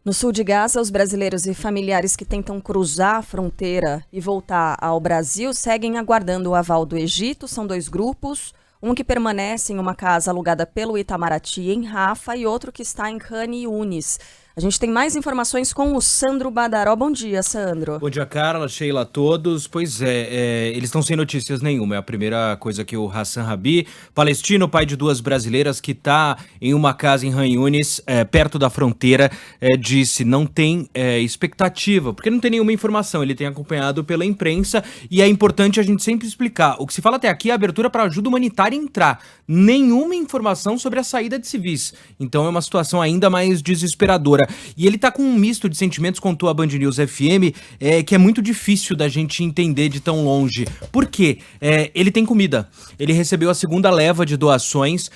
No sul de Gaza, os brasileiros e familiares que tentam cruzar a fronteira e voltar ao Brasil seguem aguardando o aval do Egito. São dois grupos, um que permanece em uma casa alugada pelo Itamaraty em Rafa e outro que está em Khan Yunis. A gente tem mais informações com o Sandro Badaró. Bom dia, Sandro. Bom dia, Carla, Sheila, a todos. Pois eles estão sem notícias nenhuma. É a primeira coisa que o Hassan Rabi, palestino, pai de duas brasileiras, que está em uma casa em Khan Yunis, perto da fronteira, disse não tem expectativa, porque não tem nenhuma informação. Ele tem acompanhado pela imprensa e é importante a gente sempre explicar. O que se fala até aqui é a abertura para ajuda humanitária entrar. Nenhuma informação sobre a saída de civis. Então é uma situação ainda mais desesperadora. E ele tá com um misto de sentimentos, contou a Band News FM, que é muito difícil da gente entender de tão longe. Por quê? Ele tem comida. Ele recebeu a segunda leva de doações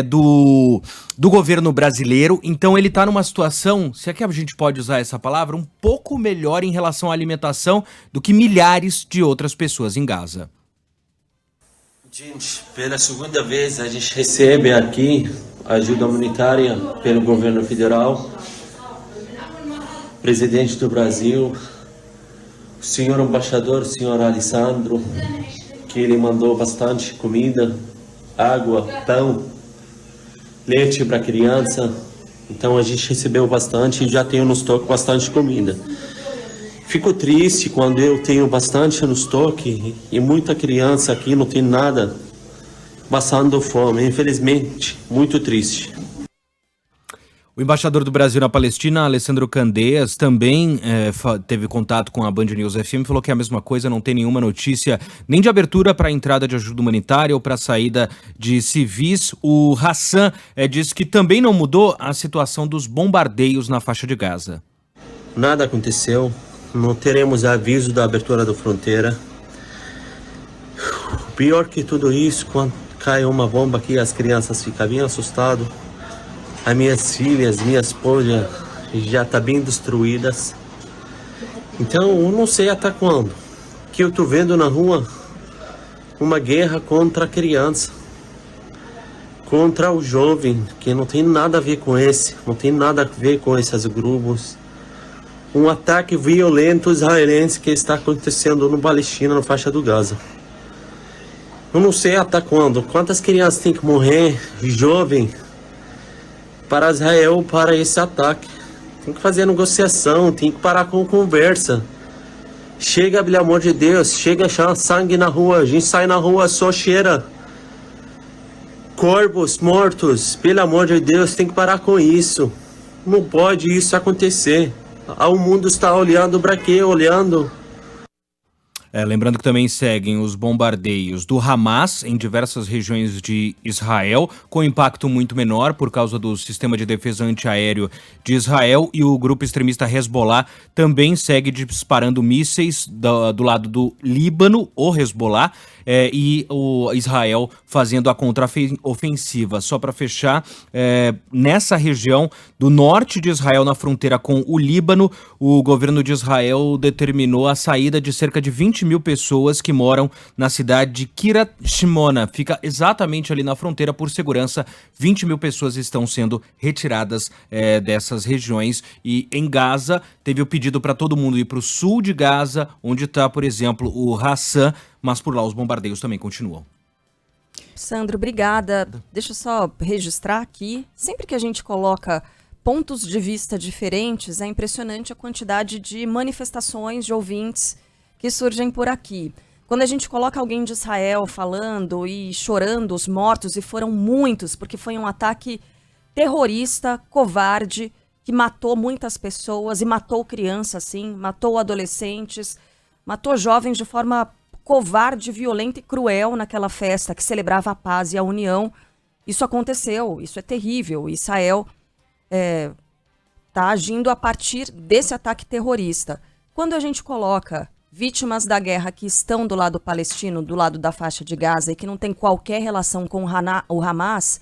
do governo brasileiro, então ele tá numa situação, se é que a gente pode usar essa palavra, um pouco melhor em relação à alimentação do que milhares de outras pessoas em Gaza. Gente, pela segunda vez a gente recebe aqui ajuda humanitária pelo governo federal. Presidente do Brasil, o senhor embaixador, o senhor Alessandro, que ele mandou bastante comida, água, pão, leite para criança. Então a gente recebeu bastante e já tenho no estoque bastante comida. Fico triste quando eu tenho bastante no estoque e muita criança aqui não tem nada, passando fome. Infelizmente, muito triste. O embaixador do Brasil na Palestina, Alessandro Candeias, também teve contato com a Band News FM, falou que é a mesma coisa, não tem nenhuma notícia nem de abertura para a entrada de ajuda humanitária ou para a saída de civis. O Hassan disse que também não mudou a situação dos bombardeios na faixa de Gaza. Nada aconteceu, não teremos aviso da abertura da fronteira. Pior que tudo isso, quando cai uma bomba aqui, as crianças ficam bem assustadas. As minhas filhas, minha esposa já tá bem destruídas. Então eu não sei até quando que eu tô vendo na rua uma guerra contra a criança, contra o jovem, que não tem nada a ver com não tem nada a ver com esses grupos. Um ataque violento israelense que está acontecendo no Palestina, na faixa do Gaza. Eu não sei até quando, quantas crianças tem que morrer, jovem, para Israel, para esse ataque. Tem que fazer negociação, tem que parar com conversa. Chega, pelo amor de Deus, chega a achar sangue na rua, a gente sai na rua, só cheira corpos mortos, pelo amor de Deus, tem que parar com isso. Não pode isso acontecer. O mundo está olhando para quê? Olhando. Lembrando que também seguem os bombardeios do Hamas em diversas regiões de Israel, com impacto muito menor por causa do sistema de defesa antiaéreo de Israel, e o grupo extremista Hezbollah também segue disparando mísseis do lado do Líbano, o Hezbollah, e o Israel fazendo a contraofensiva. Só para fechar, nessa região do norte de Israel, na fronteira com o Líbano, o governo de Israel determinou a saída de cerca de 20 mil pessoas que moram na cidade de Kiryat Shimona. Fica exatamente ali na fronteira. Por segurança, 20 mil pessoas estão sendo retiradas dessas regiões. E em Gaza, teve o pedido para todo mundo ir para o sul de Gaza, onde está, por exemplo, o Hassan, mas por lá os bombardeios também continuam. Sandro, obrigada. Deixa eu só registrar aqui, sempre que a gente coloca pontos de vista diferentes, é impressionante a quantidade de manifestações de ouvintes que surgem por aqui. Quando a gente coloca alguém de Israel falando e chorando os mortos, e foram muitos, porque foi um ataque terrorista, covarde, que matou muitas pessoas, e matou crianças, sim, matou adolescentes, matou jovens de forma covarde, violenta e cruel naquela festa que celebrava a paz e a união. Isso aconteceu, isso é terrível. Israel está agindo a partir desse ataque terrorista. Quando a gente coloca vítimas da guerra que estão do lado palestino, do lado da faixa de Gaza, e que não tem qualquer relação com o Hamas,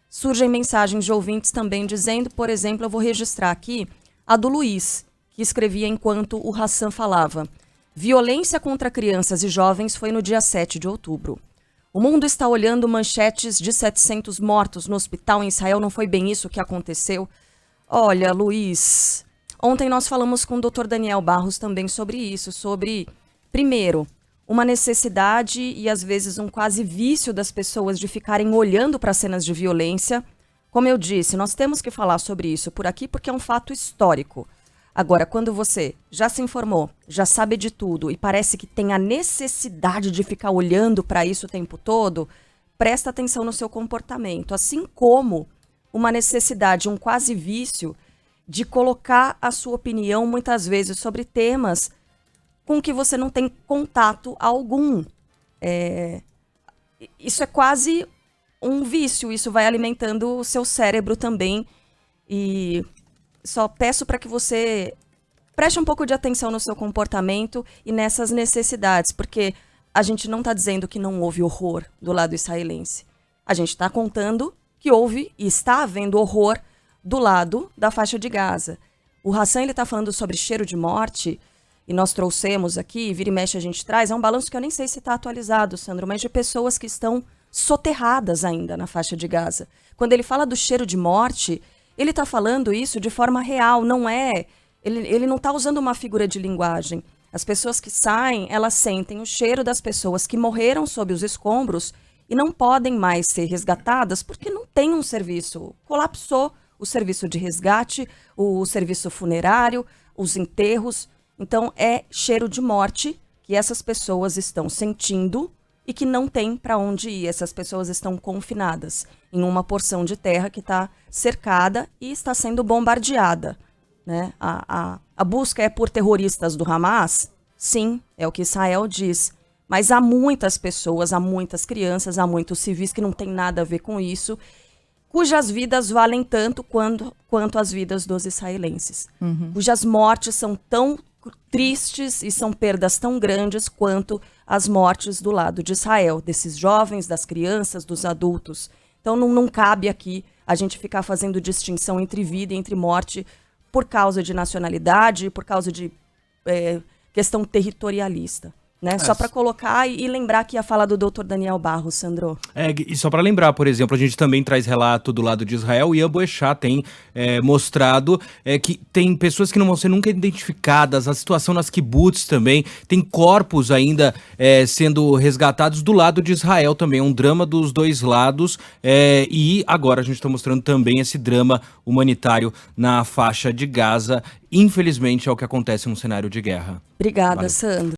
surgem mensagens de ouvintes também dizendo, por exemplo, eu vou registrar aqui a do Luiz, que escrevia enquanto o Hassan falava: violência contra crianças e jovens foi no dia 7 de outubro. O mundo está olhando manchetes de 700 mortos no hospital em Israel, não foi bem isso que aconteceu? Olha, Luiz, Ontem nós falamos com o Dr. Daniel Barros também sobre isso, sobre, primeiro, uma necessidade e às vezes um quase vício das pessoas de ficarem olhando para cenas de violência. Como eu disse, nós temos que falar sobre isso por aqui porque é um fato histórico. Agora, quando você já se informou, já sabe de tudo e parece que tem a necessidade de ficar olhando para isso o tempo todo, presta atenção no seu comportamento, assim como uma necessidade, um quase vício de colocar a sua opinião muitas vezes sobre temas com que você não tem contato algum. Isso é quase um vício, isso vai alimentando o seu cérebro também. E só peço para que você preste um pouco de atenção no seu comportamento e nessas necessidades, porque a gente não está dizendo que não houve horror do lado israelense. A gente está contando que houve e está havendo horror do lado da faixa de Gaza. O Hassan está falando sobre cheiro de morte, e nós trouxemos aqui, vira e mexe a gente traz, é um balanço que eu nem sei se está atualizado, Sandro, mas de pessoas que estão soterradas ainda na faixa de Gaza. Quando ele fala do cheiro de morte, ele está falando isso de forma real, não é... Ele não está usando uma figura de linguagem. As pessoas que saem, elas sentem o cheiro das pessoas que morreram sob os escombros e não podem mais ser resgatadas porque não tem um serviço. Colapsou o serviço de resgate, o serviço funerário, os enterros. Então, é cheiro de morte que essas pessoas estão sentindo e que não tem para onde ir. Essas pessoas estão confinadas em uma porção de terra que está cercada e está sendo bombardeada. Né? A busca é por terroristas do Hamas? Sim, é o que Israel diz. Mas há muitas pessoas, há muitas crianças, há muitos civis que não têm nada a ver com isso, cujas vidas valem tanto quanto as vidas dos israelenses. Cujas mortes são tão tristes e são perdas tão grandes quanto as mortes do lado de Israel, desses jovens, das crianças, dos adultos. Então não cabe aqui a gente ficar fazendo distinção entre vida e entre morte por causa de nacionalidade, por causa de questão territorialista. Né? Só para colocar e lembrar que ia falar do Dr. Daniel Barros, Sandro. E só para lembrar, por exemplo, a gente também traz relato do lado de Israel e a Boechat tem mostrado que tem pessoas que não vão ser nunca identificadas, a situação nas kibbutz também, tem corpos ainda sendo resgatados do lado de Israel também, é um drama dos dois lados e agora a gente está mostrando também esse drama humanitário na faixa de Gaza. Infelizmente é o que acontece num cenário de guerra. Obrigada, Valeu. Sandro.